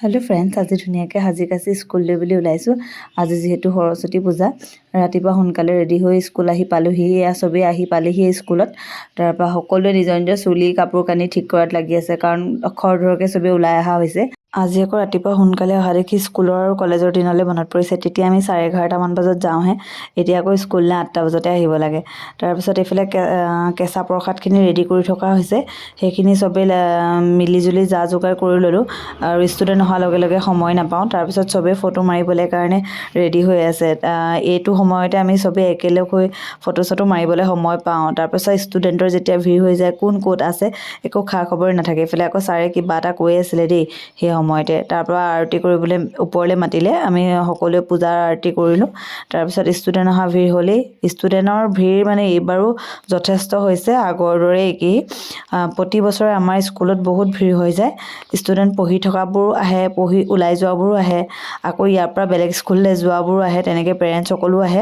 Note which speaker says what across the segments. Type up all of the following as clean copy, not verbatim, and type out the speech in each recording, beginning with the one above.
Speaker 1: Hello friends, आज धुनियाके साजी काची स्कुल বুলি ওলাইছো। আজি যেহেতু সৰস্বতী পূজা, ৰাতিপুৱা সোনকালে ৰেডি হৈ স্কুল আহি পালোহি। সবেই আহি পালেহি স্কুলত। তাৰ পৰা সকলোৱে নিজৰ নিজৰ চুলি কাপোৰ কানি ঠিক কৰাত লাগি আছে, কাৰণ খৰধৰকে সবেই ওলাই অহা হৈছে। আজি আকৌ ৰাতিপুৱা সোনকালে অহা দেখি স্কুলৰ আৰু কলেজৰ দিনলৈ মনত পৰিছে। তেতিয়া আমি 11:30 মান বজাত যাওঁহে, এতিয়া আকৌ স্কুললৈ 8টা বজাতে আহিব লাগে। তাৰপিছত এইফালে কেঁচা প্ৰসাদখিনি ৰেডি কৰি থকা হৈছে। সেইখিনি সবেই মিলিজুলি যা যোগাৰ কৰি ল'লোঁ, আৰু ষ্টুডেণ্ট অহাৰ লগে লগে সময় নাপাওঁ। তাৰপিছত সবেই ফটো মাৰিবলৈ কাৰণে ৰেডি হৈ আছে। এইটো সময়তে আমি সবেই একেলগ হৈ ফটো চটো মাৰিবলৈ সময় পাওঁ। তাৰপিছত ষ্টুডেণ্টৰ যেতিয়া ভিৰ হৈ যায়, কোন ক'ত আছে একো খা খবৰে নাথাকে। এইফালে আকৌ ছাৰে কিবা এটা কৈ আছিলে দেই সেই সময়তে। তাৰ পৰা আৰতি কৰিবলৈ ওপৰলৈ মাতিলে, আমি সকলোৱে পূজাৰ আৰতি কৰিলোঁ। তাৰপিছত ষ্টুডেণ্ট অহা ভিৰ হ'লেই। ষ্টুডেণ্টৰ ভিৰ মানে এইবাৰো যথেষ্ট হৈছে, আগৰ দৰে একেই। প্ৰতি বছৰে আমাৰ স্কুলত বহুত ভিৰ হৈ যায়। ষ্টুডেণ্ট পঢ়ি থকাবোৰো আহে, পঢ়ি ওলাই যোৱাবোৰো আহে, আকৌ ইয়াৰ পৰা বেলেগ স্কুললৈ যোৱাবোৰো আহে, তেনেকৈ পেৰেণ্টছসকলো আহে।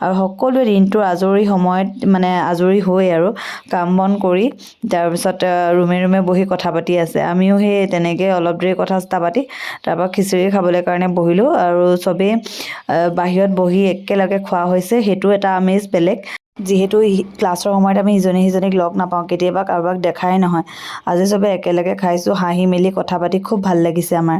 Speaker 1: আৰু সকলোৱে দিনটোৰ আজৰি সময়ত মানে আজৰি হৈ আৰু কাম বন কৰি তাৰপিছত ৰুমে ৰুমে বহি কথা পাতি আছে। আমিও সেই তেনেকৈ অলপ দেৰি কথা চথা পাতি তাৰপৰা খিচিৰি খাবলৈ কাৰণে বহিলোঁ, আৰু চবেই বাহিৰত বহি একেলগে খোৱা হৈছে। সেইটো এটা আমেজ বেলেগ। যিহেতু ক্লাছৰ সময়ত আমি ইজনে সিজনীক লগ নাপাওঁ, কেতিয়াবা কাৰোবাক দেখাই নহয়। আজি চবে একেলগে খাইছোঁ, হাঁহি মেলি কথা পাতি খুব ভাল লাগিছে আমাৰ।